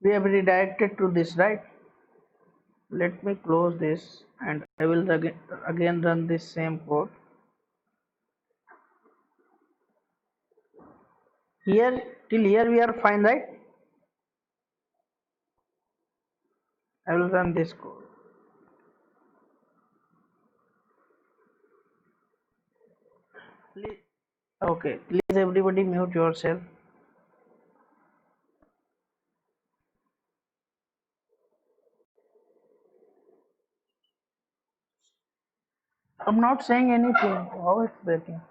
We have redirected to this, right? Let me close this and I will again run this same code. Here, till here we are fine, right? I will run this code. Please, okay, please everybody mute yourself. I'm not saying anything. How it's breaking?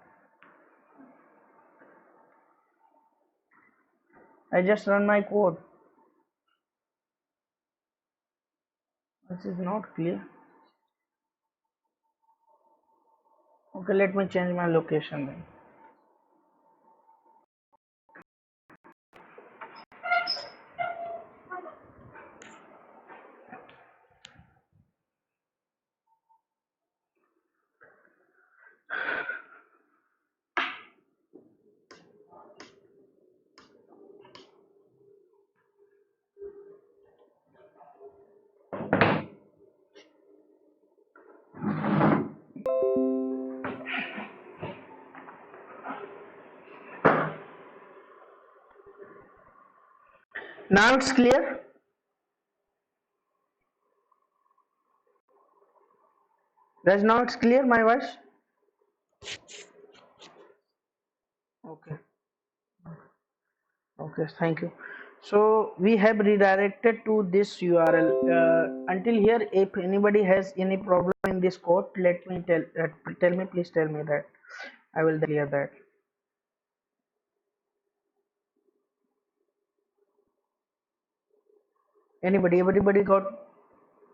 I just run my code. This is not clear. Okay, let me change my location then. Now it's clear. Guys, now it's clear my voice. Okay. Okay, thank you. So we have redirected to this URL. Until here, if anybody has any problem in this code, let me tell me, please tell me that. I will clear that. Everybody got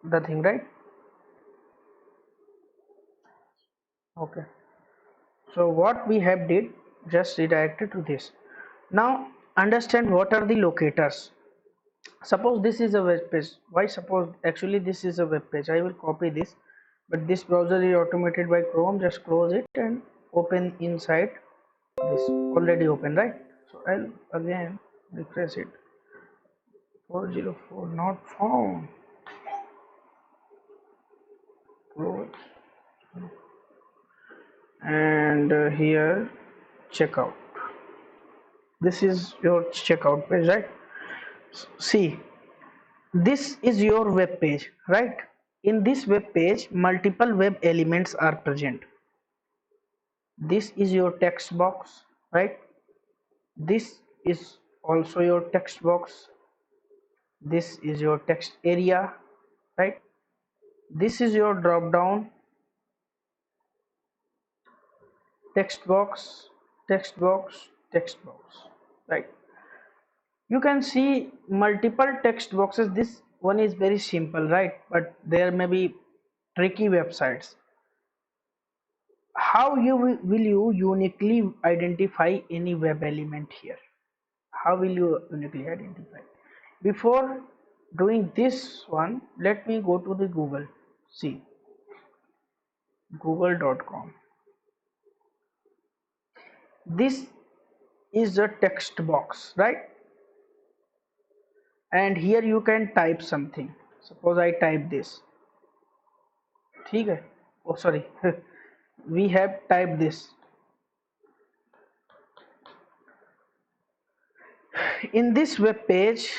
the thing, right? Okay. So what we have did, just redirected to this. Now understand what are the locators. Suppose this is a web page. Why suppose actually this is a web page? I will copy this, but this browser is automated by Chrome. Just close it and open inside this. Already open, right? So I'll again refresh it. 404 not found. Close and here checkout. This is your checkout page, right? See, this is your web page, right? In this web page, multiple web elements are present. This is your text box, right? This is also your text box. This is your text area, right? This is your drop down text box, text box, text box, right? You can see multiple text boxes. This one is very simple, right? But there may be tricky websites. How will you uniquely identify any web element here? How will you uniquely identify? Before doing this one, let me go to the Google. See, google.com. This is a text box, right? And here you can type something. Suppose I type this. ठीक है? Oh, sorry. We have typed this. In this web page,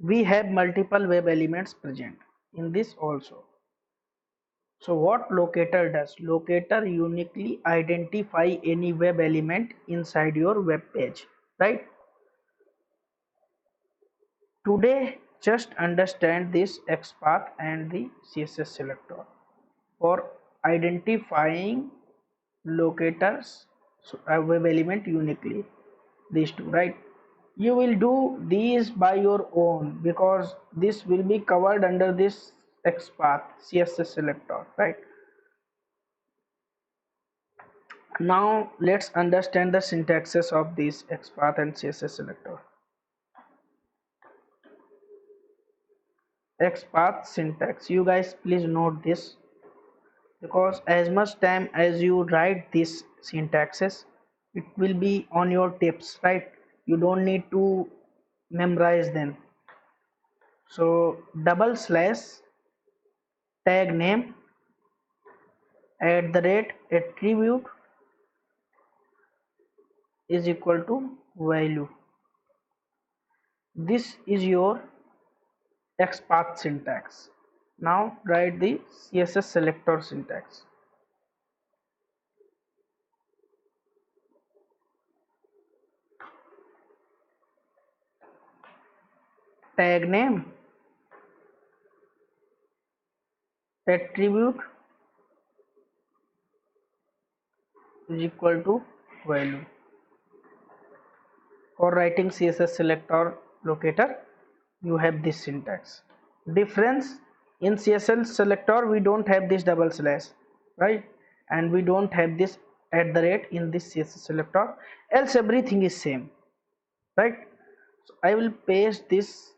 we have multiple web elements present. In this also. So what locator does? Locator uniquely identify any web element inside your web page, right? Today, just understand this XPath and the CSS selector for identifying locators, so a web element uniquely. These two, right? You will do these by your own because this will be covered under this XPath CSS selector, right? Now let's understand the syntaxes of this XPath and CSS selector. XPath syntax, you guys please note this because as much time as you write these syntaxes, it will be on your tips, right? You don't need to memorize them. So double slash tag name at the rate attribute is equal to value. This is your XPath syntax. Now write the CSS selector syntax. Tag name attribute is equal to value. For writing CSS selector locator, you have this syntax. Difference in CSS selector, we don't have this double slash, right? And we don't have this at the rate in this CSS selector, else everything is same, right? So I will paste this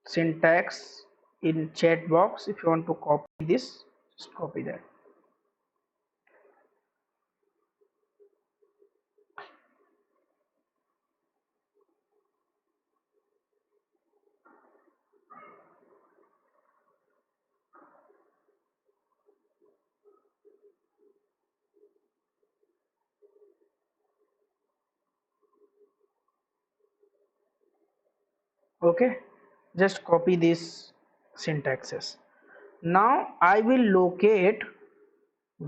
syntax in chat box. If you want to copy this, just copy that. Okay, just copy these syntaxes. Now I will locate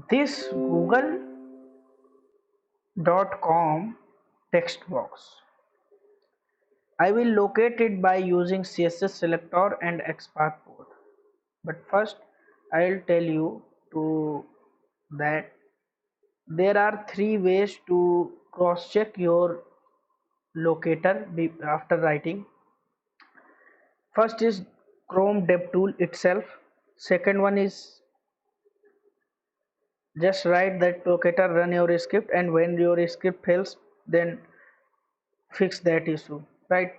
this google.com text box. I will locate it by using CSS selector and XPath port. But first I'll tell you to that there are three ways to cross check your locator after writing. First is Chrome DevTool itself. Second one is just write that locator, run your script, and when your script fails, then fix that issue, right?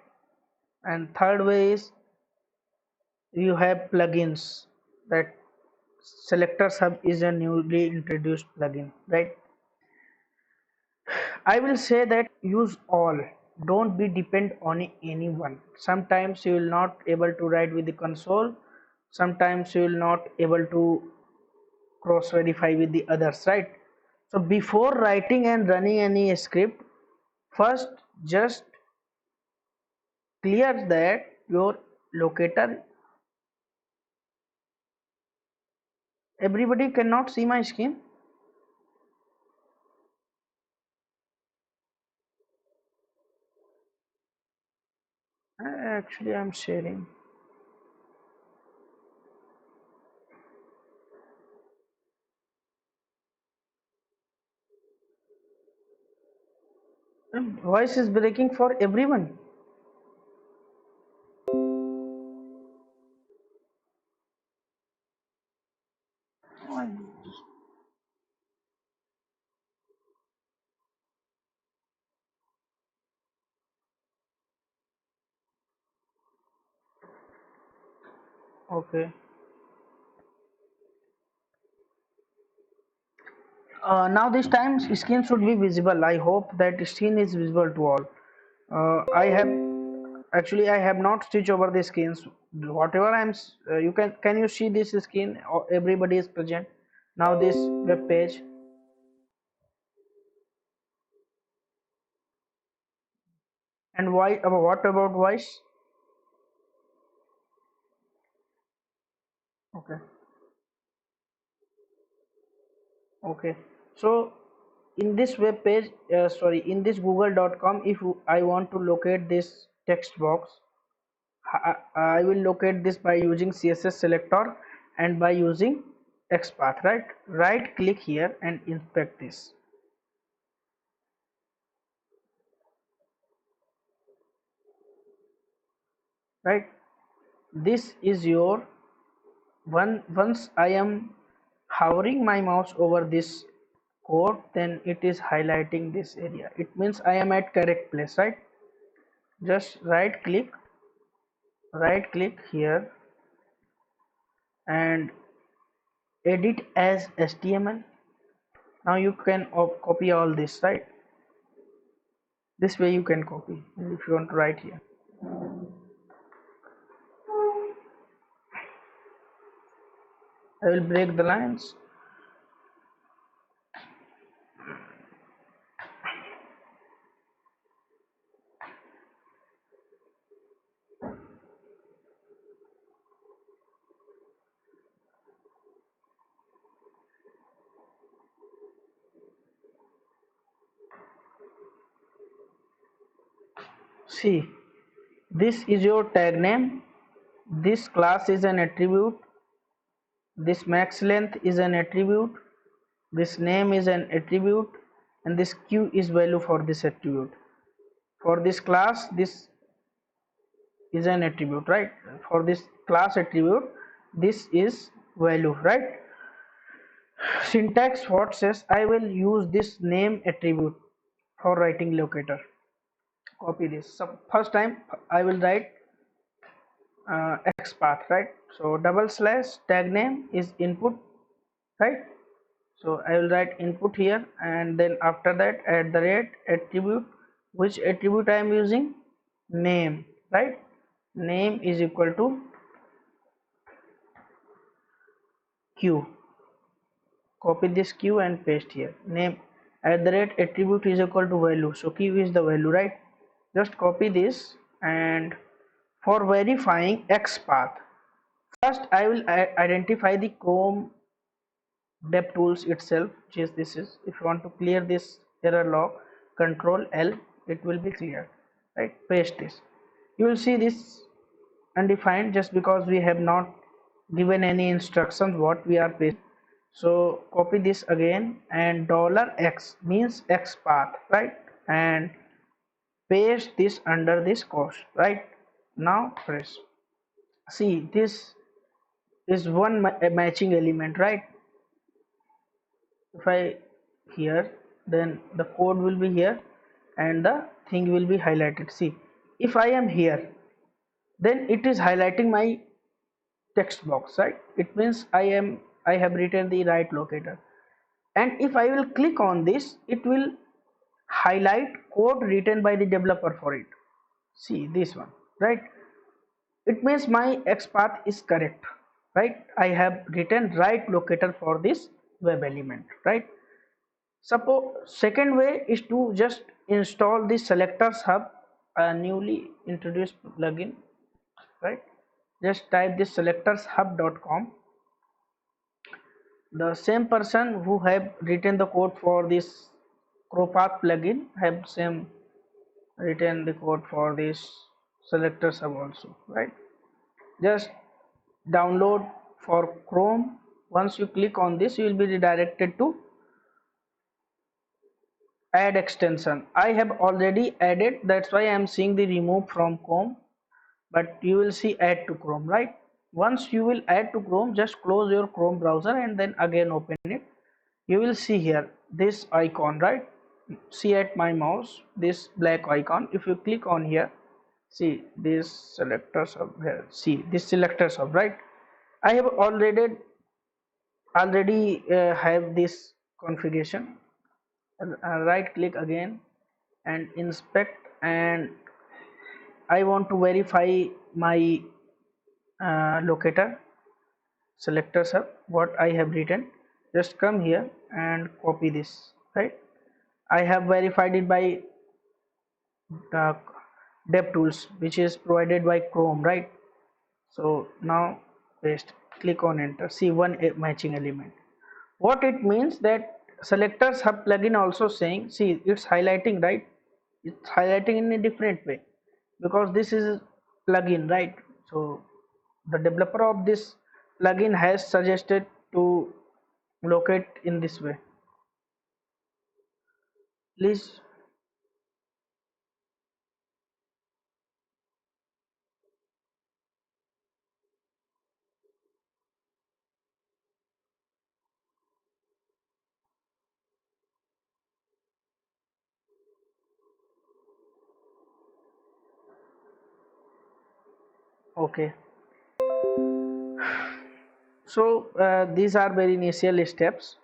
And third way is you have plugins. That Selector Sub is a newly introduced plugin, right? I will say that use all. Don't be depend on anyone. Sometimes you will not able to write with the console. Sometimes you will not able to cross verify with the others, right? So before writing and running any script, first just clear that your locator. Everybody cannot see my screen. Actually, I'm sharing. Voice is breaking for everyone. Okay. Now this time screen should be visible. I hope that screen is visible to all. I have actually I have not switched over the screens. Whatever you can you see this screen? Everybody is present. Now this web page. And why? What about voice? Okay. Okay. So in this web page, sorry, in this google.com, if I want to locate this text box, I will locate this by using CSS selector and by using XPath, right? Right click here and inspect this, right? This is your once I am hovering my mouse over this code, then it is highlighting this area. It means I am at correct place, right? Just right click here and edit as HTML. Now you can copy all this, right? This way you can copy if you want to write here. I will break the lines. See, this is your tag name. This class is an attribute. This max length is an attribute. This name is an attribute, and this q is value for this attribute. For this class, this is an attribute, right? For this class attribute, this is value, right? Syntax what says, I will use this name attribute for writing locator. Copy this. So first time I will write xpath, right? So double slash tag name is input, right? So I will write input here, and then after that at the rate attribute. Which attribute I am using? Name, right? Name is equal to q. Copy this q and paste here. Name at the rate attribute is equal to value, so q is the value, right? Just copy this. And for verifying xpath, first I will identify the Chrome DevTools itself, which is this is. If you want to clear this error log, Control L, it will be cleared, right? Paste this. You will see this undefined just because we have not given any instructions what we are pasting. So copy this again, and $x means x path, right? And paste this under this cost, right? Now press. See, this is one matching element, right? If I here, then the code will be here and the thing will be highlighted. See, if I am here, then it is highlighting my text box, right? It means I have written the right locator. And if I will click on this, it will highlight code written by the developer for it. See this one, right? It means my XPath is correct, right? I have written right locator for this web element, right? Suppose second way is to just install the selectors hub, a newly introduced plugin, right? Just type this selectorshub.com. The same person who have written the code for this CrowPath plugin have same written the code for this selectors hub also, right? Just download for Chrome. Once you click on this, you will be redirected to add extension. I have already added, that's why I am seeing the remove from Chrome, but you will see add to Chrome, right? Once you will add to Chrome, just close your Chrome browser and then again open it. You will see here this icon, right? See at my mouse this black icon. If you click on here, see this selectors of here, see this selectors of, right? I have already have this configuration. Right click again and inspect, and I want to verify my locator selectors hub what I have written. Just come here and copy this, right? I have verified it by the DevTools, which is provided by Chrome, right? So now paste, click on enter. See one matching element. What it means that selectors hub plugin also saying, see it's highlighting, right? It's highlighting in a different way because this is plugin, right? So the developer of this plugin has suggested to locate in this way. Please. Okay, so these are very initial steps.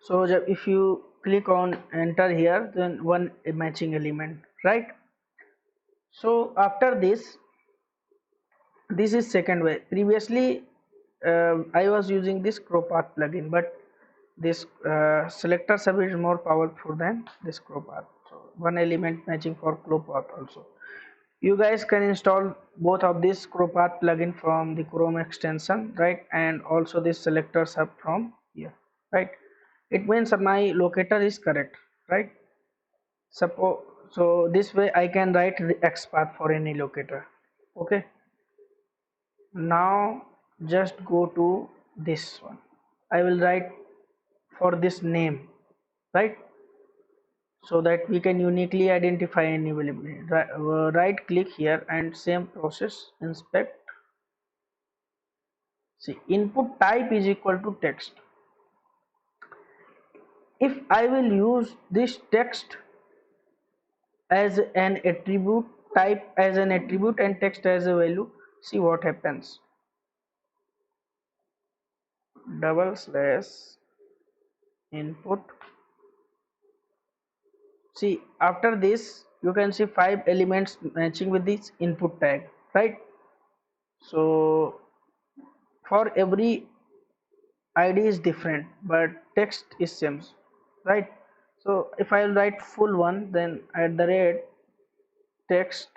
So if you click on enter here, then one matching element, right? So after this is second way. Previously I was using this CrowPath plugin, but this selector sub is more powerful than this CrowPath. So one element matching for CrowPath also. You guys can install both of this CrowPath plugin from the Chrome extension, right? And also this selector sub from here, right? It means my locator is correct, right? Suppose so this way I can write the XPath for any locator. Okay. Now just go to this one. I will write for this name, right? So that we can uniquely identify any variable. Right click here and same process, inspect. See, input type is equal to text. If I will use this text as an attribute, type as an attribute and text as a value, see what happens. Double slash input. See, after this you can see 5 elements matching with this input tag, right? So for every id is different but text is same, right? So if I write full one, then at the rate text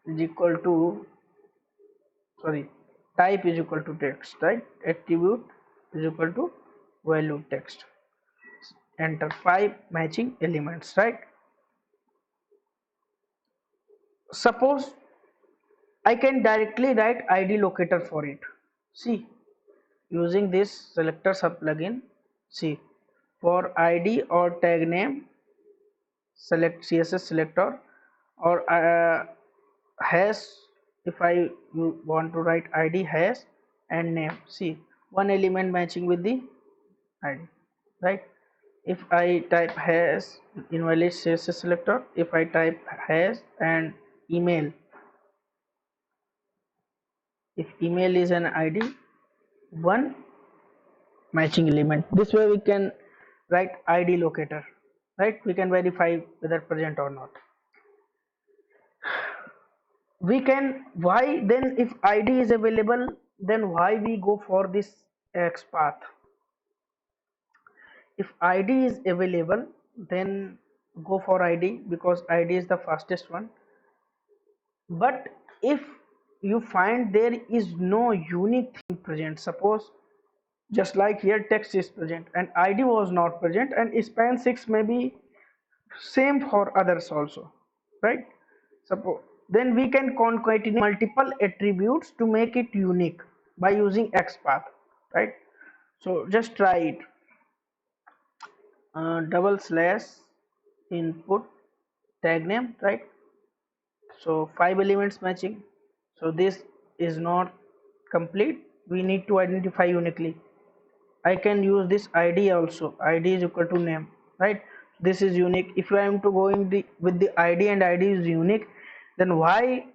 is equal to, sorry, type is equal to text, right? Attribute is equal to value text. Enter 5 matching elements, right? Suppose I can directly write id locator for it. See, using this selector sub plugin, see, for id or tag name, select css selector, or hash. If I want to write id hash and name, see, one element matching with the id, right? If I type hash, invalid css selector. If I type hash and email, if email is an id, one matching element. This way we can write id locator, right? We can verify whether present or not. We can, why then, if id is available, then why we go for this XPath? If id is available, then go for id, because id is the fastest one. But if you find there is no unique thing present, suppose just like here text is present and id was not present, and span 6 may be same for others also, right? Suppose, then we can concatenate multiple attributes to make it unique by using XPath, right? So just try it. Double slash input tag name, right? So 5 elements matching. So this is not complete. We need to identify uniquely. I can use this id also. Id is equal to name, right? This is unique. If I am to go in the with the id and id is unique, then why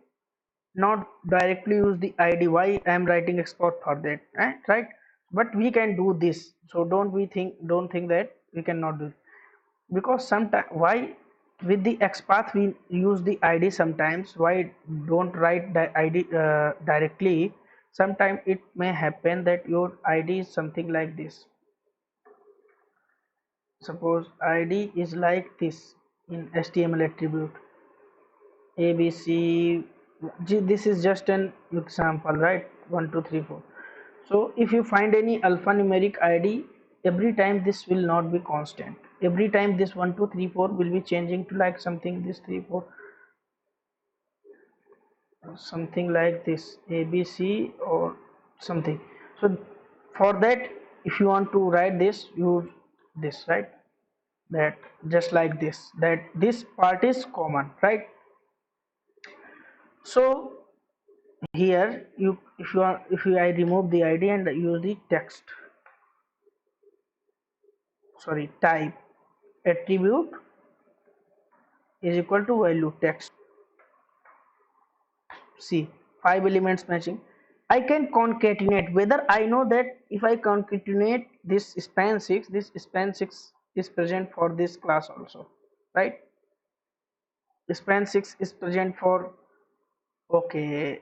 not directly use the id? Why I am writing export for that, right? But we can do this. So don't think that we cannot do it. Because sometimes, why with the XPath we use the id sometimes, why don't write the id directly? Sometimes it may happen that your id is something like this. Suppose id is like this in html attribute abc. This is just an example, right? 1 2 3 4. So if you find any alphanumeric id, every time this will not be constant. Every time this 1 2 3 4 will be changing to like something this 3 4, something like this abc or something. So for that, if you want to write this, use this, right? That just like this, that this part is common, right? So here you, if you are, if you I remove the id and use the text, sorry, type attribute is equal to value text. See, 5 elements matching. I can concatenate, whether I know that if I concatenate this span 6, this span 6 is present for this class also, right? Span 6 is present for, okay,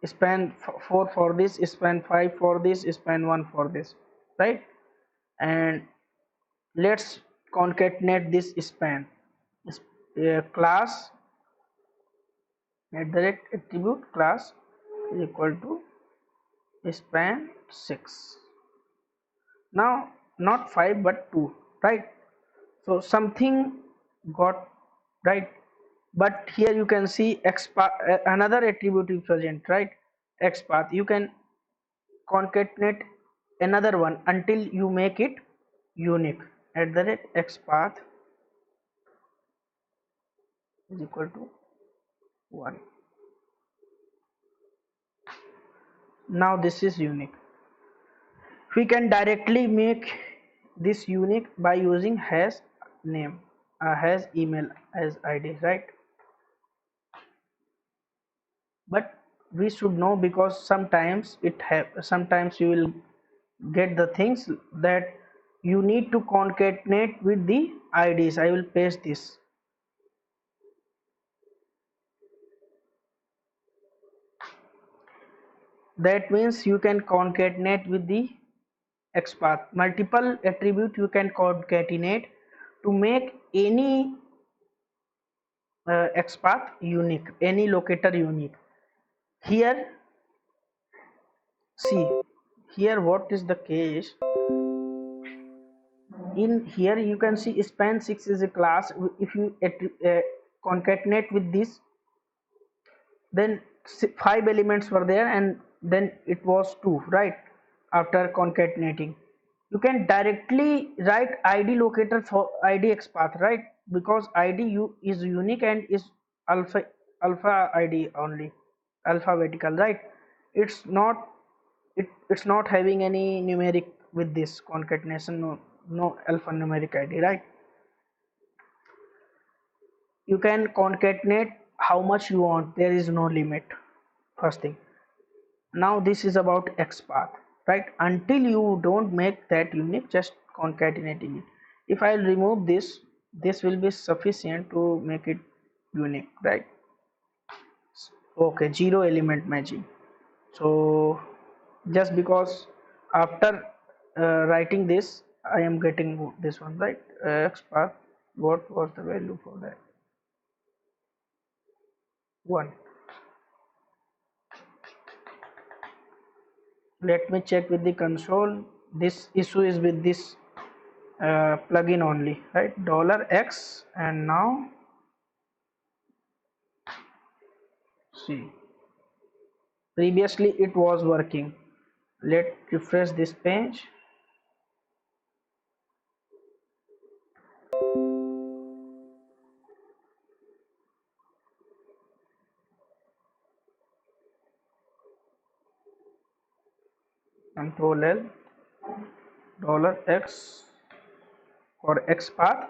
span 4 for this, span 5 for this, span 1 for this, right? And let's concatenate this span. Class at the rate attribute class is equal to span 6. Now not 5 but 2, right? So something got right, but here you can see another attribute is present, right? XPath. You can concatenate another one until you make it unique. At the rate XPath is equal to 1. Now this is unique. We can directly make this unique by using hash name, hash email as ID, right? But we should know, because sometimes you will get the things that you need to concatenate with the IDs. I will paste this. That means you can concatenate with the XPath. Multiple attribute you can concatenate to make any XPath unique, any locator unique. Here, see, here what is the case? In here you can see span 6 is a class. If you concatenate with this, then 5 elements were there and then it was 2, right? After concatenating, you can directly write ID locator for ID XPath, right? Because ID is unique and is alpha ID only, alphabetical, right? It's not it's not having any numeric with this concatenation. No alphanumeric ID, right? You can concatenate how much you want. There is no limit. First thing. Now this is about XPath, right? Until you don't make that unique, just concatenating it. If I'll remove this, this will be sufficient to make it unique, right? Okay, zero element matching. So just because after writing this, I am getting this one, right? XPath. What was the value for that? 1. Let me check with the console. This issue is with this plugin only, right? $x, and now see, previously it was working. Let's refresh this page. Control L, $x for XPath.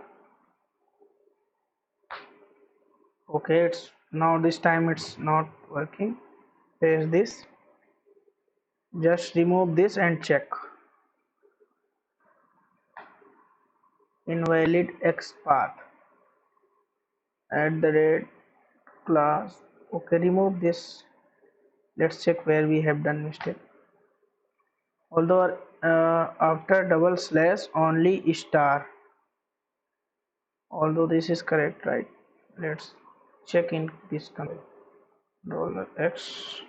Okay, it's now this time it's not working. Paste this. Just remove this and check. Invalid XPath at the rate class. Okay, remove this. Let's check where we have done mistake. Although after double slash only star, although this is correct, right? Let's check in this $x.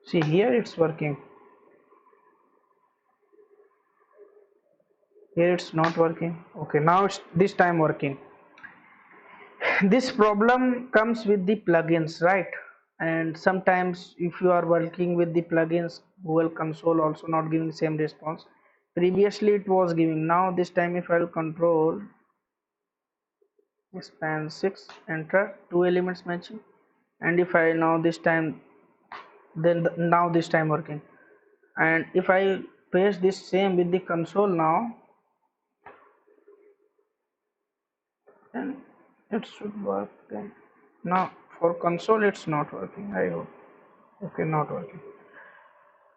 See, here it's working, here it's not working. Okay, now it's this time working. This problem comes with the plugins, right? And sometimes if you are working with the plugins, Google console also not giving same response. Previously it was giving. Now this time if I'll control span 6, enter, 2 elements matching, and if I now this time, then now this time working. And if I paste this same with the console now, then it should work. Then now for console it's not working, I hope. Okay, not working,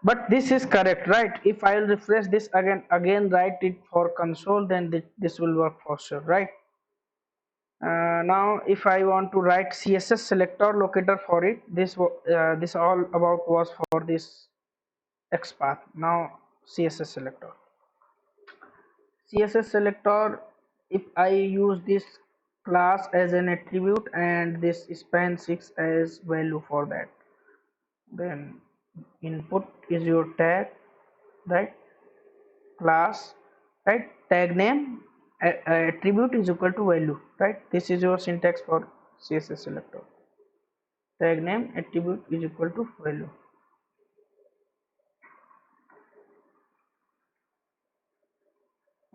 but this is correct, right? If I'll refresh this again write it for console, then this will work for sure, right? Now if I want to write CSS selector locator for it, this all about was for this XPath. Now CSS selector. CSS selector, if I use this class as an attribute and this span6 as value for that, then input is your tag, right? Class, right? Tag name, attribute is equal to value, right? This is your syntax for CSS selector. Tag name, attribute is equal to value.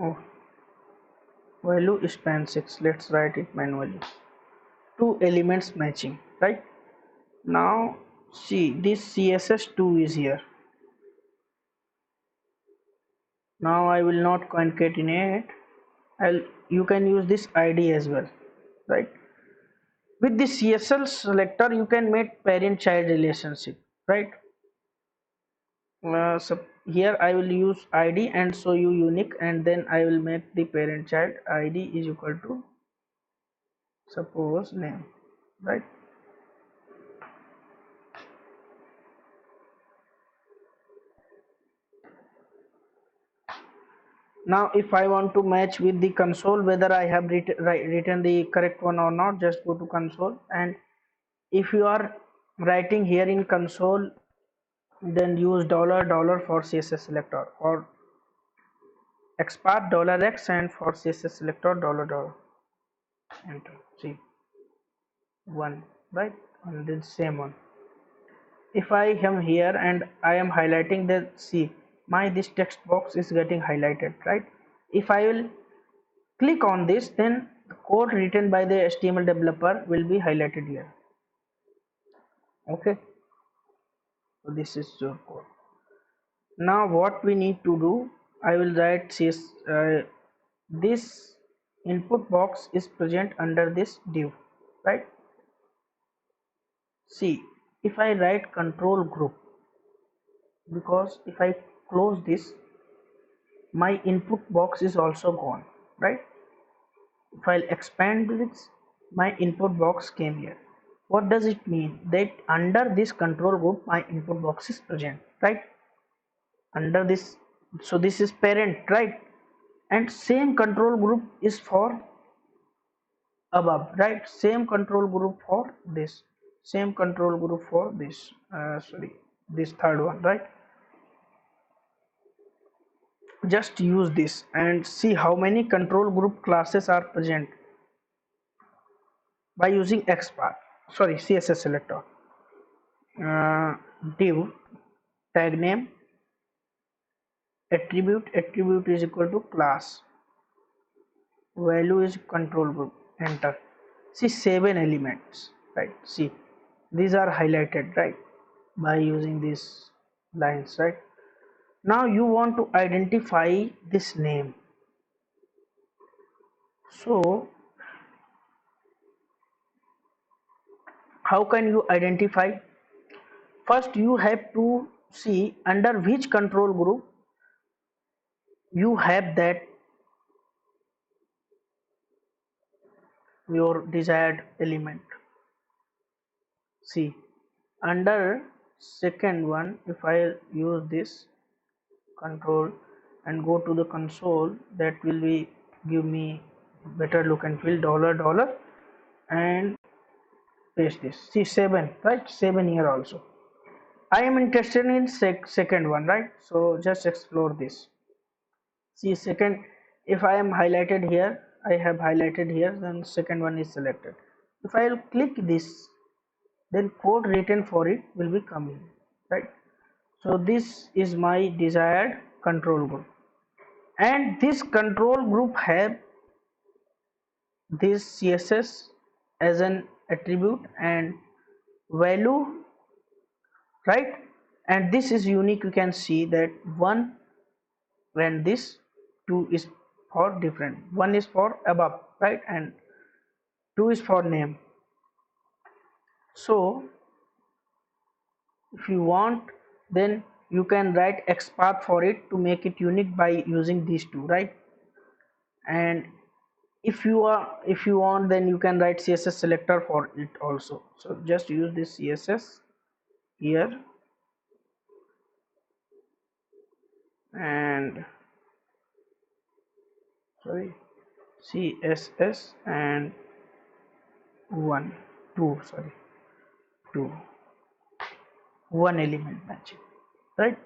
Oh, value span6. Let's write it manually. Two elements matching, right? Now see, this CSS2 is here. Now I will not concatenate. You can use this ID as well, right? With the CSS selector you can make parent child relationship, right? So here I will use ID and show you unique, and then I will make the parent child ID is equal to suppose name, right? Now if I want to match with the console whether I have written the correct one or not, just go to console, and if you are writing here in console, then use $$ for CSS selector, for XPath $X, and for CSS selector $$. Enter. See, one, right? And then same one. If I am here and I am highlighting the, see, my this text box is getting highlighted, right? If I will click on this, then the code written by the HTML developer will be highlighted here. Okay, so this is your code. Now what we need to do, I will write this input box is present under this div, right? See, if I write control group, because if I close this, my input box is also gone, right? If I'll expand this, my input box came here. What does it mean? That under this control group my input box is present, right? Under this, so this is parent, right? And same control group is for above, right? Same control group for this, same control group for this, sorry, this third one, right? Just use this and see how many control group classes are present by using XPath, sorry, CSS selector. Div, tag name, attribute is equal to class, value is control group, enter. See, 7 elements, right? See, these are highlighted, right, by using these lines, right? Now you want to identify this name, so how can you identify? First you have to see under which control group you have that your desired element. See, under second one, if I use this control and go to the console, that will be give me better look and feel, $, and paste this. See, 7, right? 7 here also. I am interested in second one, right? So just explore this. See, second, if I am highlighted here, I have highlighted here, then second one is selected. If I will click this, then code written for it will be coming, right? So this is my desired control group, and this control group have this CSS as an attribute and value, right? And this is unique. You can see that one, when this two is for different, one is for above, right, and two is for name. So if you want, then you can write XPath for it to make it unique by using these two, right? And if you want, then you can write CSS selector for it also. So just use this CSS here, and sorry, CSS and 1 2 sorry 2 one element matching, right?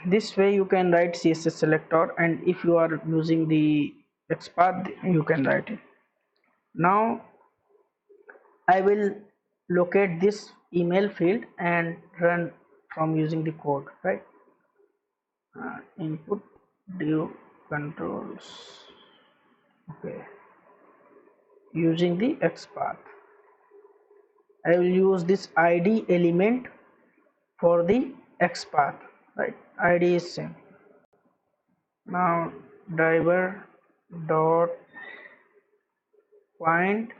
This way you can write CSS selector, and if you are using the XPath, you can write it. Now I will locate this email field and run from using the code, right? Input div controls, okay, using the XPath. I will use this ID element for the XPath, right? ID is same. Now driver dot find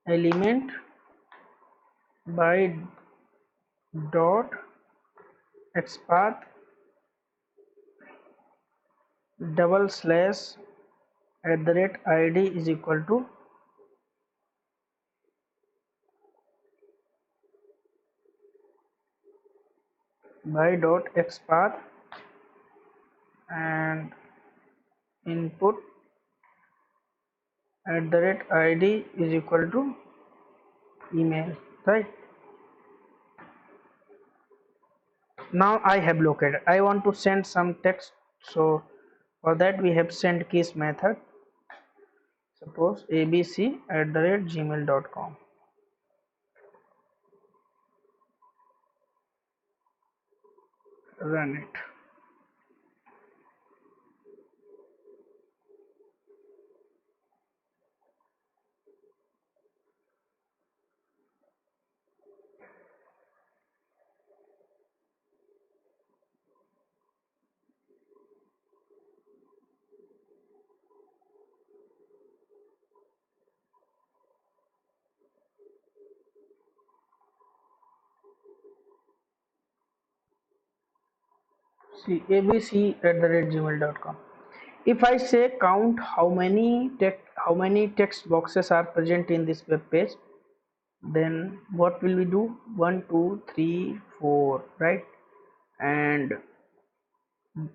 element by dot XPath double slash at the rate ID is equal to by dot XPath and input at the rate ID is equal to email, right? Now I have located, I want to send some text, so for that we have send keys method. Suppose abc@gmail.com. Run it. See, abc@gmail.com. If I say count how many text boxes are present in this web page, then what will we do? 1 2 3 4, right? And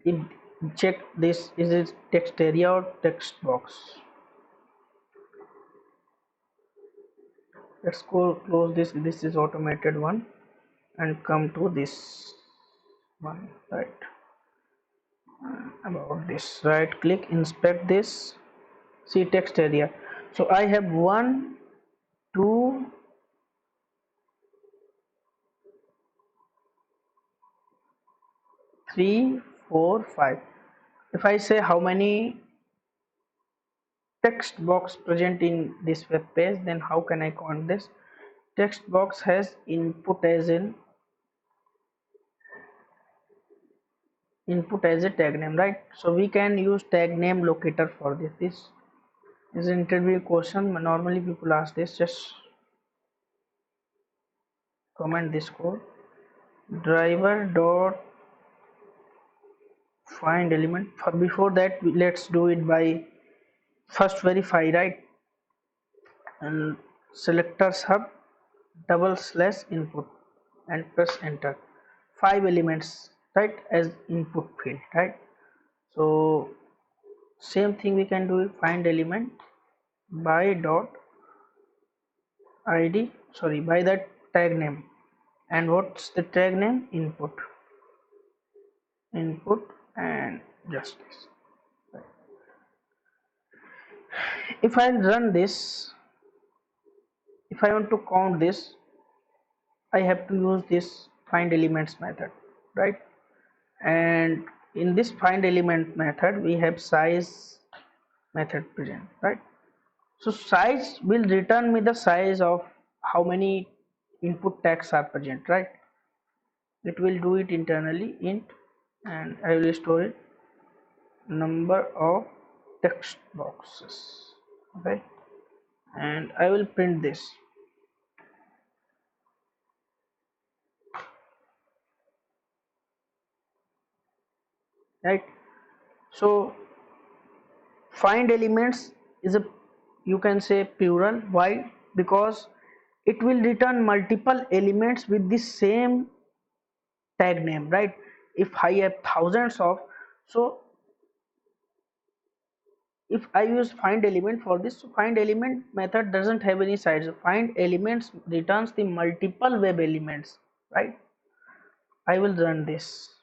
it check this, is it text area or text box? Let's go close this. This is automated one, and come to this one, right? About this, right click, inspect this, see text area. So I have 1 2 3 4 5. If I say how many text box present in this web page, then how can I count this? Text box has input as a tag name, right? So we can use tag name locator for this. This is an interview question, normally people ask this. Just comment this code, driver dot find element. For before that, let's do it by first verify, right? And selector sub double slash input and press enter. 5 elements, right, as input field, right? So same thing we can do, find element by dot id, sorry, by that tag name. And what's the tag name? Input and just this. If I run this, if I want to count this, I have to use this find elements method, right? And in this find element method we have size method present, right? So size will return me the size of how many input tags are present, right? It will do it internally int, and I will store it number of text boxes, okay? And I will print this, right? So find elements is a, you can say, plural. Why? Because it will return multiple elements with the same tag name, right? If I have thousands of, so if I use find element for this, so find element method doesn't have any sides. Find elements returns the multiple web elements, right? I will run this.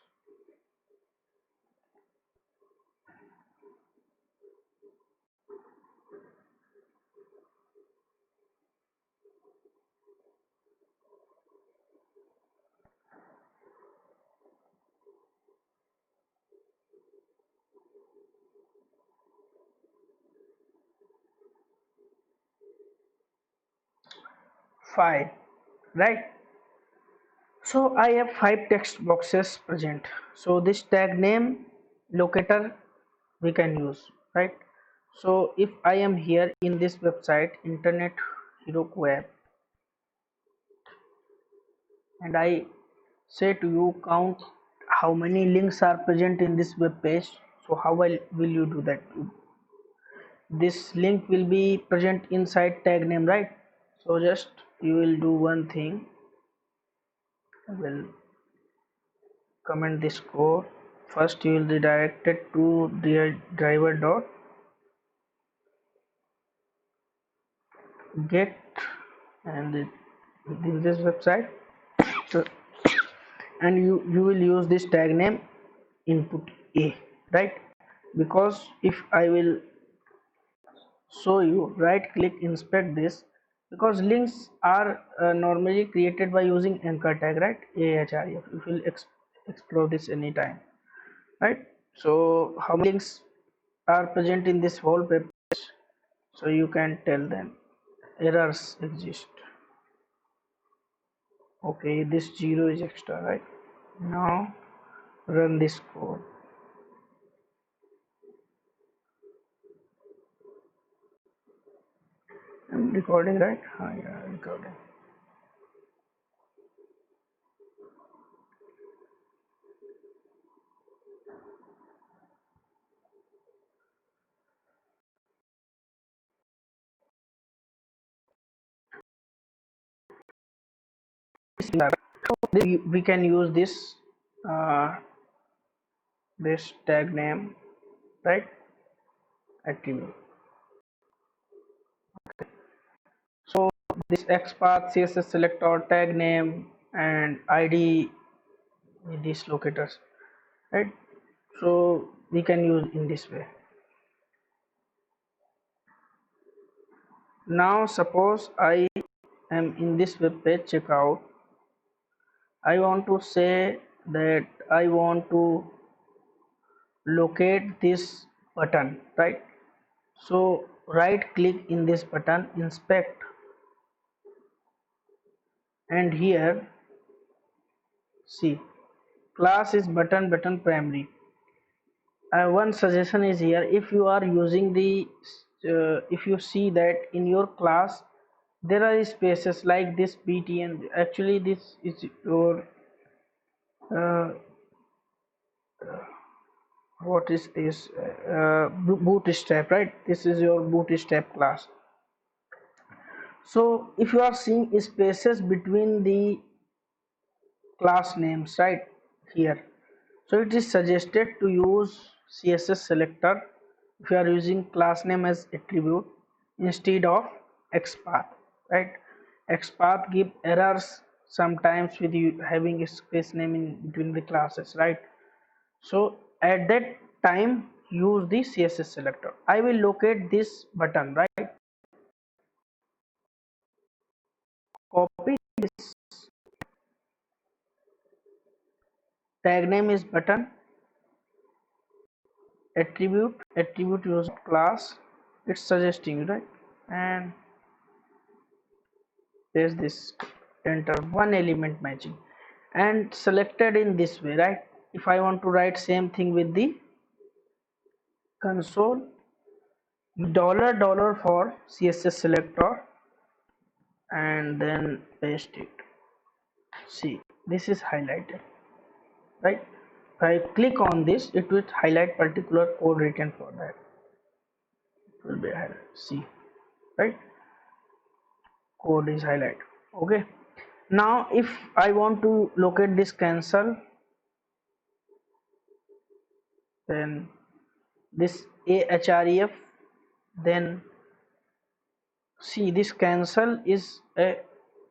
Five, right? So I have five text boxes present. So this tag name locator we can use, right? So if I am here in this website Internet Heroku web, and I say to you count how many links are present in this web page, so how will you do that? This link will be present inside tag name, right? So just you will do one thing. I will comment this code. First you will redirect it to driver dot get, and in this website, so, and you will use this tag name input a, right? Because if I will show you, right click inspect this, because links are normally created by using anchor tag, right? Ahref, you will explore this anytime, right? So how many links are present in this whole web page, so you can tell them errors exist. Okay, this 0 is extra, right? Now run this code. I'm recording, right? Yeah, recording. We can use uh, this tag name, right? Attribute. So this XPath, CSS selector, tag name, and ID, these locators, right? So we can use in this way. Now suppose I am in this web page checkout. I want to say that I want to locate this button, right? So right click in this button, inspect, and here see class is button primary. One suggestion is here, if you are using the if you see that in your class there are spaces like this btn, actually this is your uh, what is this bootstrap, right? This is your bootstrap class. So if you are seeing spaces between the class names, right here, so it is suggested to use css selector if you are using class name as attribute instead of xpath, right? Xpath give errors sometimes with you having a space name in between the classes, right? So at that time use the css selector. I will locate this button, right? Copy this tag name is button, attribute use class, it's suggesting, right? And there's this, enter one element matching, and selected in this way, right? If I want to write same thing with the console, dollar for css selector, and then paste it. See, this is highlighted, right? If I click on this, it will highlight particular code written for that. will be highlighted. See, right? Code is highlighted. Okay. Now, if I want to locate this cancel, then this ahref, then see this cancel is a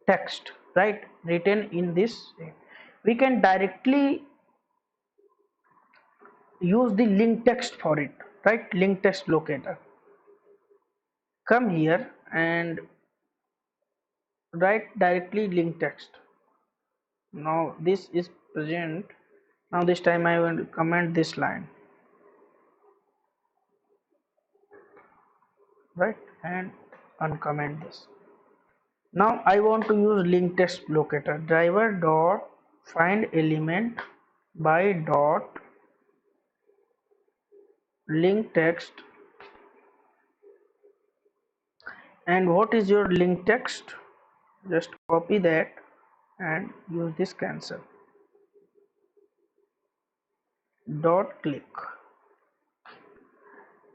text, right, written in this. We can directly use the link text for it, right? Link text locator. Come here and write directly link text. Now this is present. Now this time I will comment this line, right, and uncomment this. Now I want to use link text locator. Driver dot find element by dot link text. And what is your link text? Just copy that and use this cancel dot click.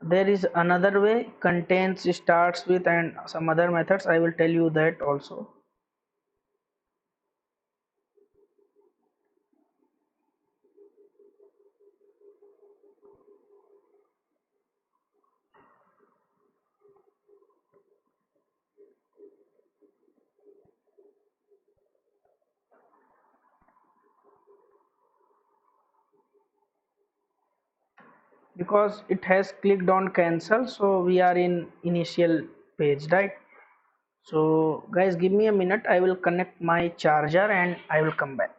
There is another way, contains, starts with, and some other methods. I will tell you that also. Because it has clicked on cancel, so we are in initial page, right? So guys, give me a minute, I will connect my charger and I will come back.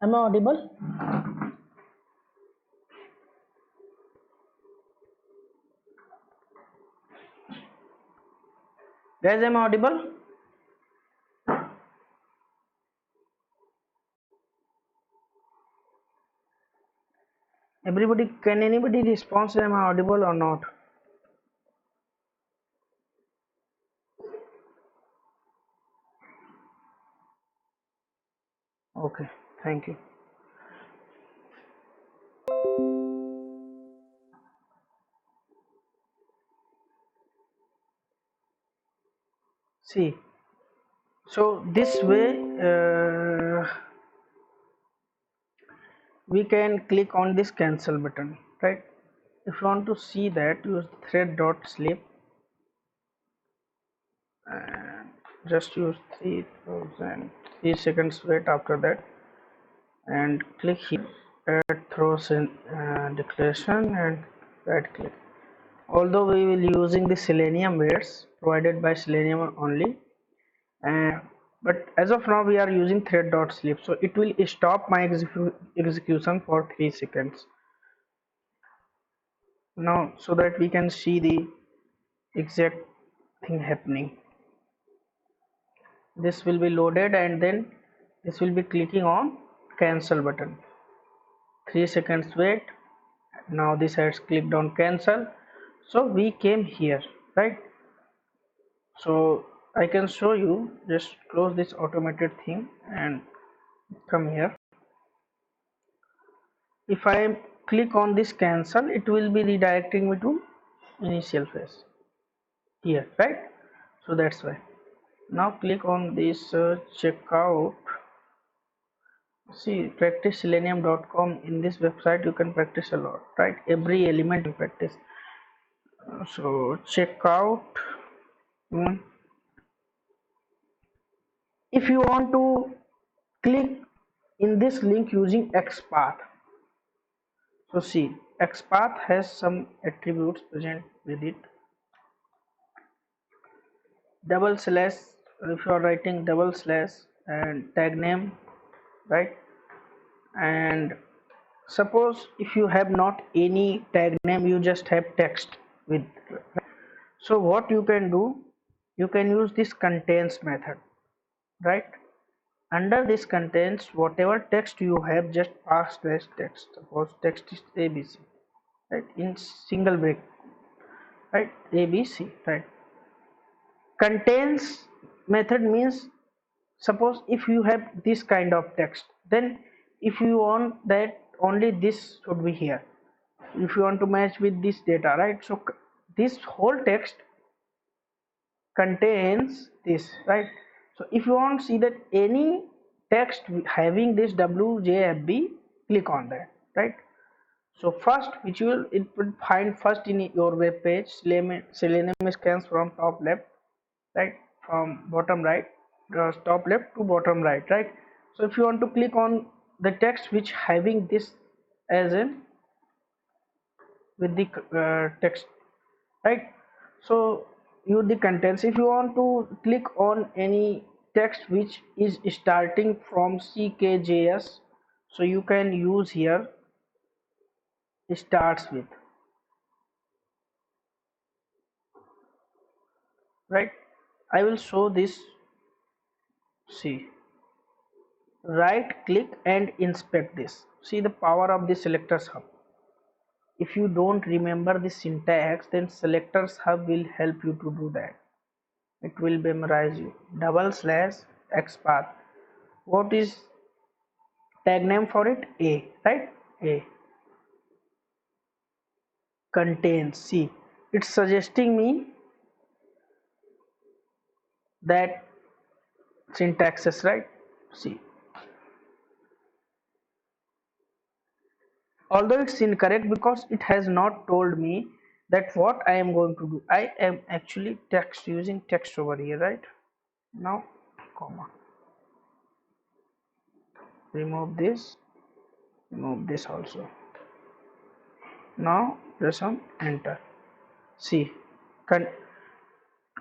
Am I audible? Guys, am I audible? Everybody, can anybody respond, am I audible or not? Okay, thank you. See, so this way we can click on this cancel button, right? If you want to see that, use thread dot sleep and just use 3 seconds wait after that and click here add throws in declaration and right click. Although we will using the selenium weights provided by selenium only, and but as of now we are using thread dot sleep, so it will stop my execution for 3 seconds now, so that we can see the exact thing happening. This will be loaded and then this will be clicking on cancel button. 3 seconds wait. Now this has clicked on cancel, so we came here, right? So I can show you, just close this automated thing and come here. If I click on this cancel, it will be redirecting me to initial phase here, right? So that's why. Now click on this checkout. See, practice selenium.com. In this website you can practice a lot, right? Every element you practice. So checkout. If you want to click in this link using XPath, so see, XPath has some attributes present with it. Double slash, if you are writing double slash and tag name, right? And suppose if you have not any tag name, you just have text with. So what you can do, you can use this contains method, right? Under this contains, whatever text you have, just pass this text. Suppose text is ABC, right? In single break, right? ABC, right? Contains method means, suppose if you have this kind of text, then if you want that only this should be here, if you want to match with this data, right? So this whole text contains this, right? So if you want to see that any text having this WJFB, click on that, right? So first, which you will, it will find first in your web page. Selenium scans from top left, right? From bottom right, top left to bottom right, right? So if you want to click on the text which having this as in with the text, right? So use the contents. If you want to click on any text which is starting from CKJS, so you can use here starts with, right? I will show this. See, right click and inspect this. See the power of the selectors hub. If you don't remember the syntax, then selectors hub will help you to do that. It will memorize you. / xpath. What is tag name for it? A, right? A. Contains. See, it's suggesting me that syntaxes, right? See, although it's incorrect because it has not told me that what I am going to do. I am actually text using text over here, right? Now, comma. Remove this also. Now press on enter. See,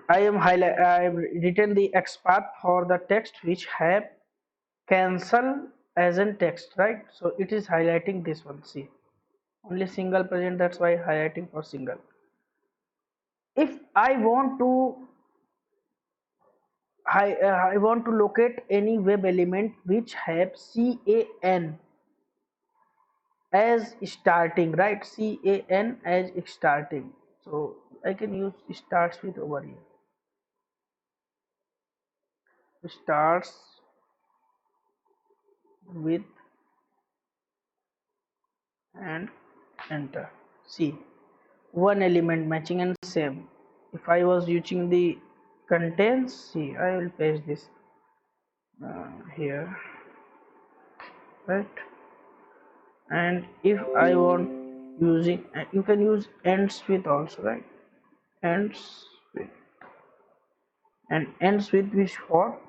I have written the XPath for the text which have cancel as in text, right? So it is highlighting this one. See, only single present, that's why highlighting for single. If I want to I want to locate any web element which have CAN as starting, right? CAN as starting. So I can use starts with over here. Starts with and enter. See, one element matching and same. If I was using the contains, see, I will paste this here, right? And if I want using, you can use ends with also, right? Ends with, and ends with which for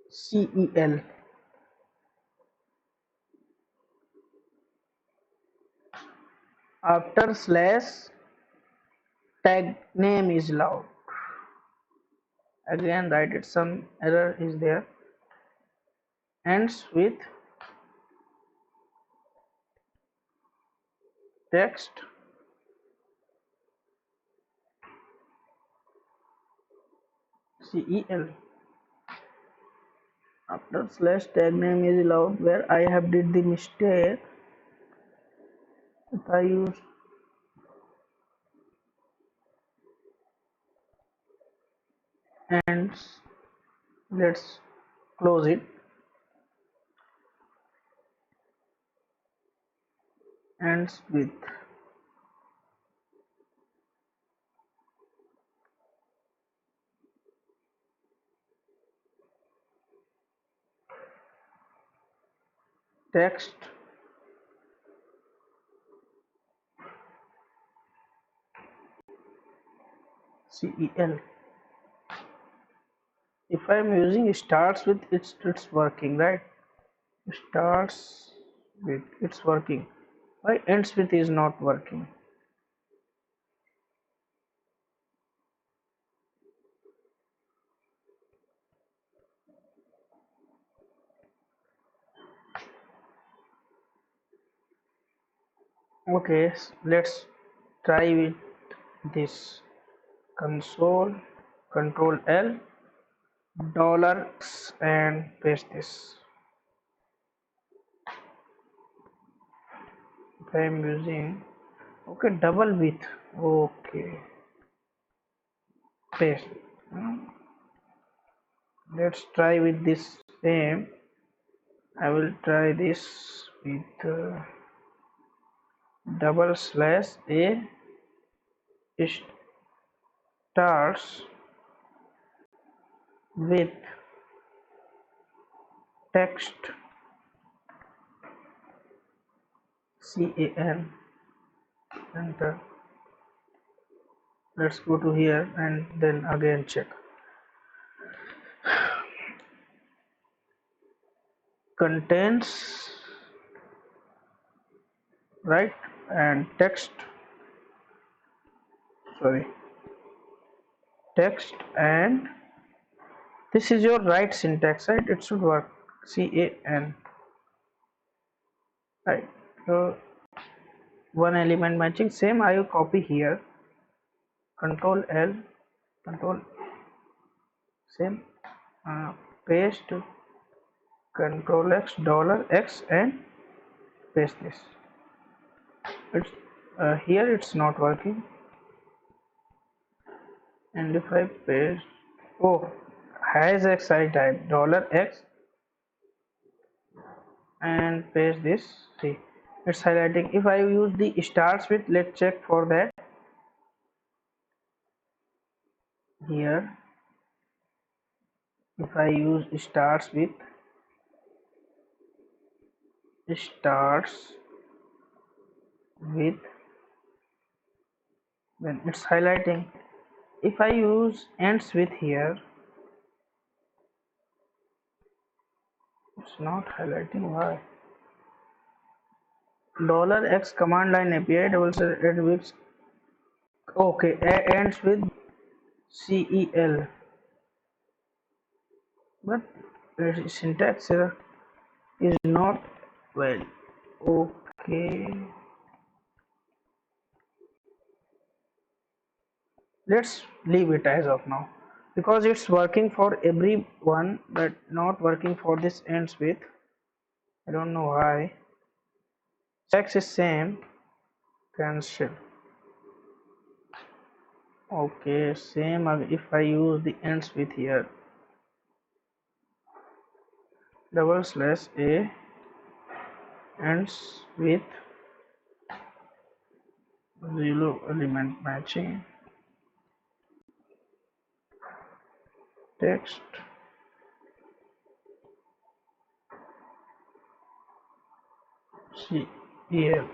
CEL. After slash tag name is loud. Again, write it, some error is there. Ends with text CEL. After slash tag name is allowed, where I have did the mistake. If I use ends, let's close it. Ends with text CEL. If I am using starts with, it's working, right? Starts with, it's working. Why ends with is not working? Okay, let's try with this. Console, Control L, $X, and paste this. If I am using, okay, double width. Okay, paste. Hmm, let's try with this same. I will try this with double slash a stars with text CAN. Enter. Let's go to here and then again check. Contains, right, and text, sorry, text, and this is your right syntax, right? It should work. CAN, right? So one element matching, same I will copy here. Control L, control, same, paste, control X, $X, and paste this. It's here it's not working, and if I paste, oh, has X I type $X and paste this. See, it's highlighting. If I use the stars with, let's check for that. Here, if I use stars with, stars with, then it's highlighting. If I use ends with here, it's not highlighting. Why? $X command line API double it with, okay, ends with CEL, but syntax error is not well. Okay, let's leave it as of now because it's working for everyone but not working for this ends with. I don't know why. Sex is same, cancel. Okay, same if I use the ends with here, double slash a ends with zero element matching, text, CEL.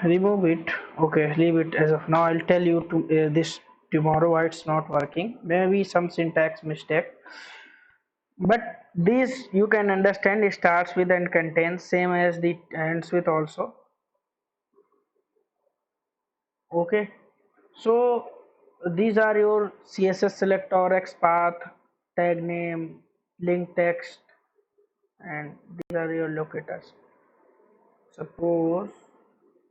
Remove it. Okay, leave it as of now. I'll tell you to this tomorrow why it's not working. Maybe some syntax mistake, but this you can understand. It starts with and contains, same as the ends with also. Okay, so these are your CSS selector, XPath, tag name, link text, and these are your locators. Suppose,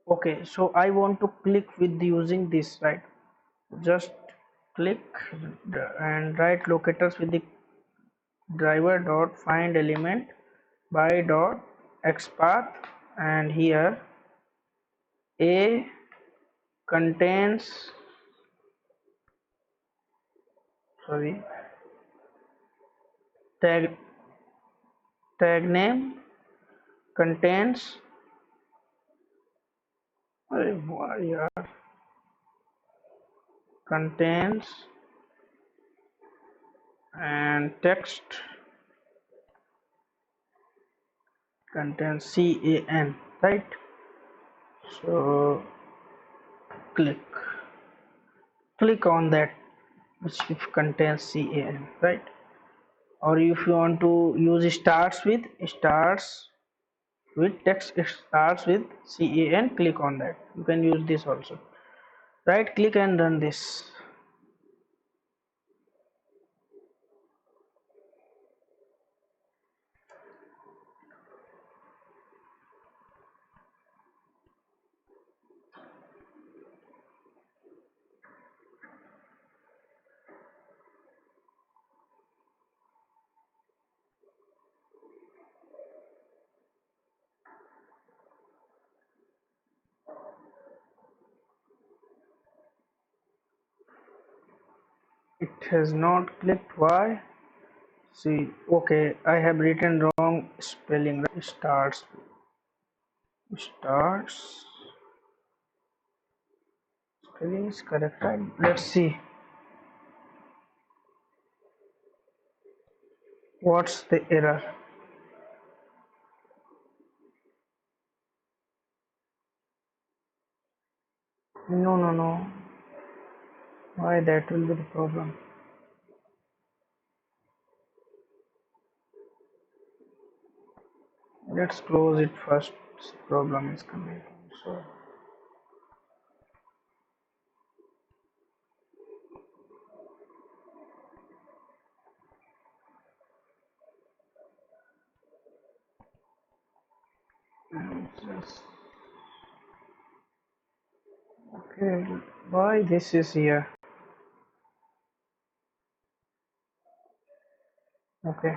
okay, so I want to click with using this, right? Just click and write locators with the driver dot find element by dot xpath, and here a contains, sorry, tag name contains, why yaar, contains, and text contains CAN, right? So click on that which contains CAN, right? Or if you want to use stars with text, it starts with CAN, click on that. You can use this also. Right click and run this. It has not clicked. Why? See, okay, I have written wrong spelling. Right? Starts. Spelling is correct, right? Let's see. What's the error? No, no, no. Why that will be the problem? Let's close it first. Problem is coming. So just okay. Why this is here? Okay.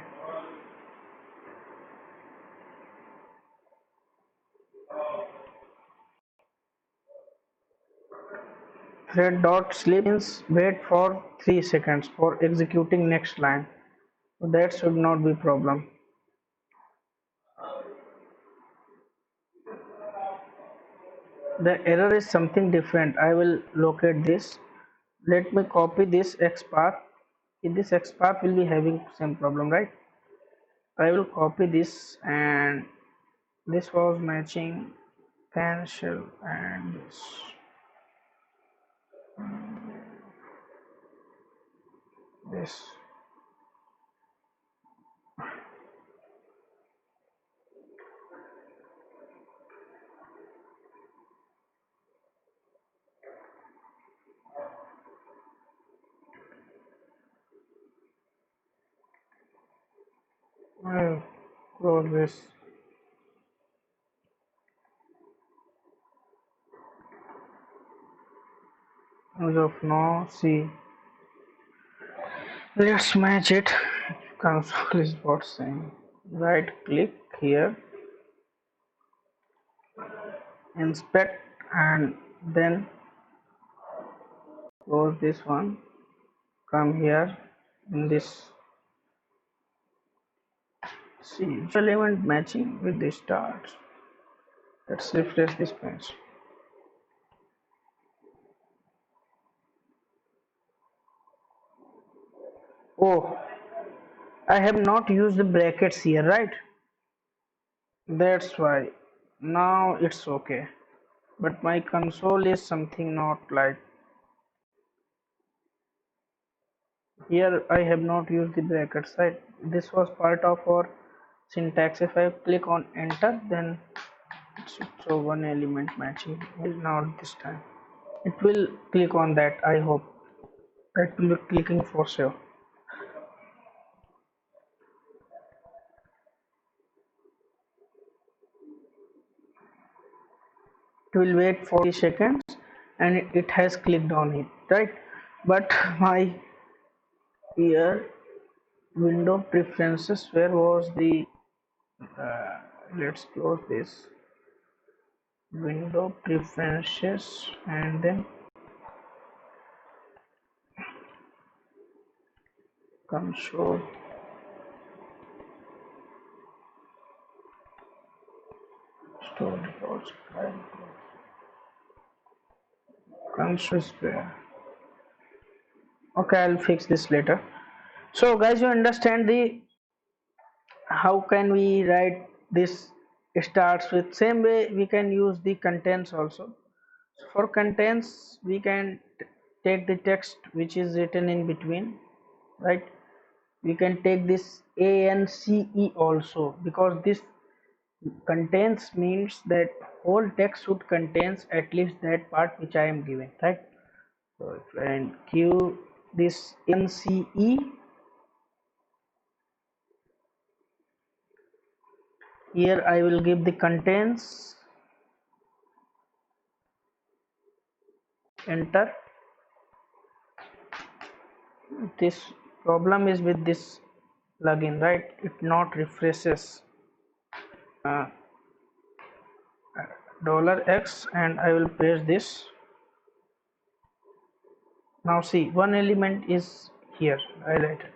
Thread dot sleep means wait for 3 seconds for executing next line. So that should not be problem. The error is something different. I will locate this. Let me copy this XPath. In this XPath will be having same problem, right? I will copy this, and this was matching cancel and this. I'll close this. As of now, see, let's match it. Console is what saying. Right click here, inspect, and then close this one. Come here in this. See, element matching with the stars. Let's refresh this page. Oh, I have not used the brackets here, right? That's why. Now it's okay. But my console is something not like. Here I have not used the brackets, right? This was part of our syntax. If I click on enter, then it should show one element matching. Will not this time. It will click on that, I hope. It will be clicking for sure. It will wait for 30 seconds, and it has clicked on it, right? But my here window preferences, where was the uh, let's close this window preferences, and then console storage console spare. Okay, I'll fix this later. So guys, you understand the how can we write this starts with same way we can use the contents also. So for contents we can take the text which is written in between, right? We can take this ANCE also, because this contains means that whole text should contains at least that part which I am giving, right? So if I give this ANCE, here I will give the contents, enter. This problem is with this plugin, right? It not refreshes uh, $x, and I will paste this. Now see, one element is here highlighted,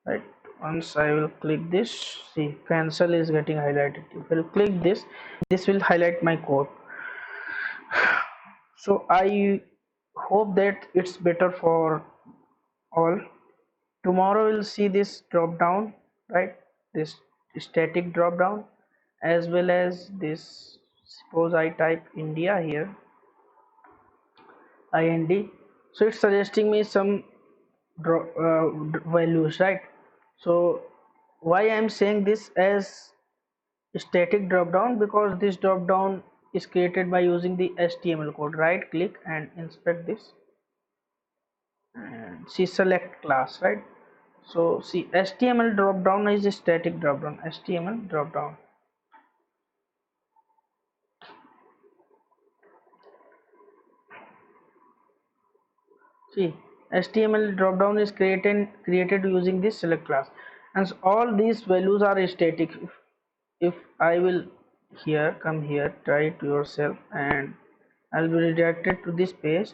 right? Once I will click this, see cancel is getting highlighted. If I will click this, this will highlight my code. So I hope that it's better for all. Tomorrow we'll see this drop down, right? This static drop down, as well as this. Suppose I type India here, IND, so it's suggesting me some values, right? So why I'm saying this as static drop down, because this drop down is created by using the HTML code. Right click and inspect this and see select class, right? So see HTML drop down is a static drop down. HTML drop down, see HTML drop down is created using this select class, and so all these values are static. If I will here come here, try it yourself, and I'll be redirected to this page.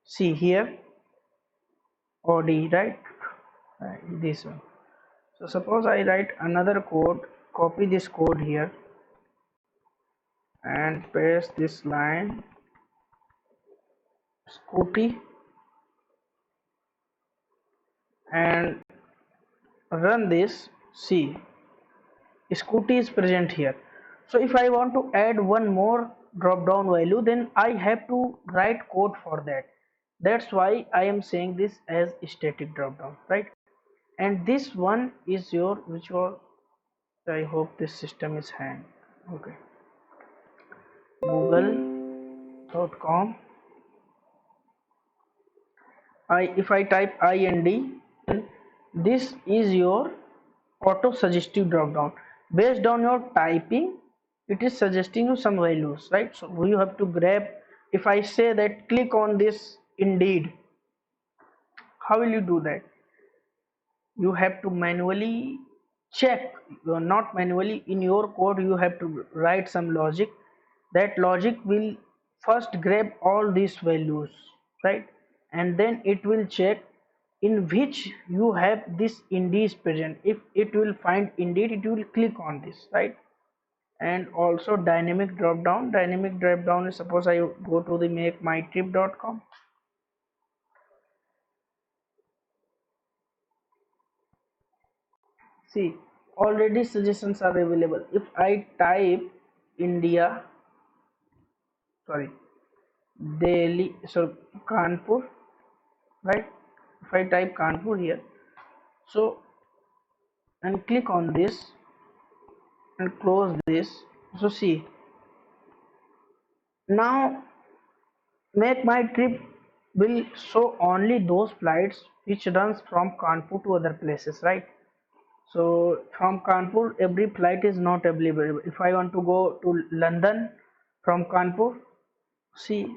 See here OD, right? This one. So suppose I write another code, copy this code here and paste this line Scooty and run this. See Scooty is present here. So if I want to add one more drop down value, then I have to write code for that. That's why I am saying this as static drop down, right? And this one is your which was, I hope this system is hang. Okay, google.com. If I type IND, this is your auto suggestive drop down. Based on your typing, it is suggesting you some values, right? So you have to grab. If I say that click on this Indeed, how will you do that? You have to manually check. You are not manually in your code, you have to write some logic. That logic will first grab all these values, right? And then it will check in which you have this Indeed present. If it will find Indeed, it will click on this, right? And also dynamic drop down. Dynamic drop down is, suppose I go to the makemytrip.com. See, already suggestions are available. If I type India, sorry, Delhi, so Kanpur, right? If I type Kanpur here, so and click on this and close this. So see, now make my trip will show only those flights which runs from Kanpur to other places, right? So from Kanpur, every flight is not available. If I want to go to London from Kanpur, see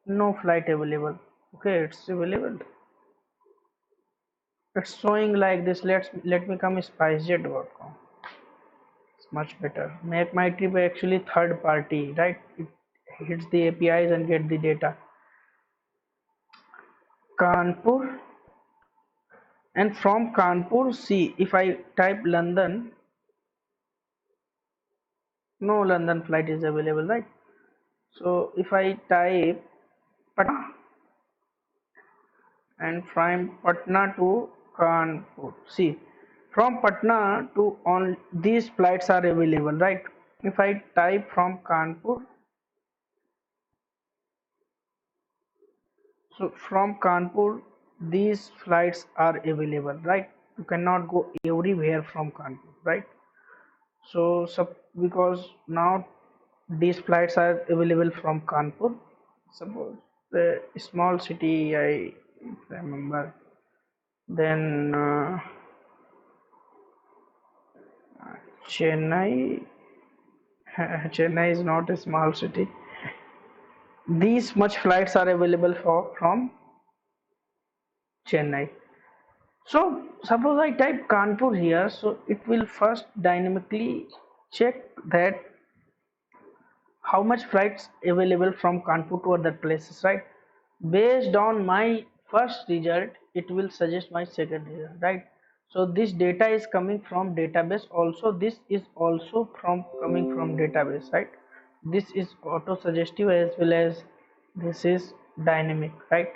no flight available. Okay, it's available. It's showing like this. Let me come spicejet.com. It's much better. Make my trip actually third party, right? It hits the APIs and get the data. Kanpur, and from Kanpur, see if I type London, no London flight is available, right? So if I type Patna, and from Patna to Kanpur, see from Patna to on these flights are available, right? If I type from Kanpur, so from Kanpur these flights are available, right? You cannot go everywhere from Kanpur, right? So because now these flights are available from Kanpur. Suppose the small city, I remember, then Chennai. Chennai is not a small city. These much flights are available from Chennai. So suppose I type Kanpur here, so it will first dynamically check that how much flights available from Kanpur to other places, right? Based on my first result, it will suggest my second result, right? So this data is coming from database, also this is also from coming from database, right? This is auto suggestive as well as this is dynamic, right?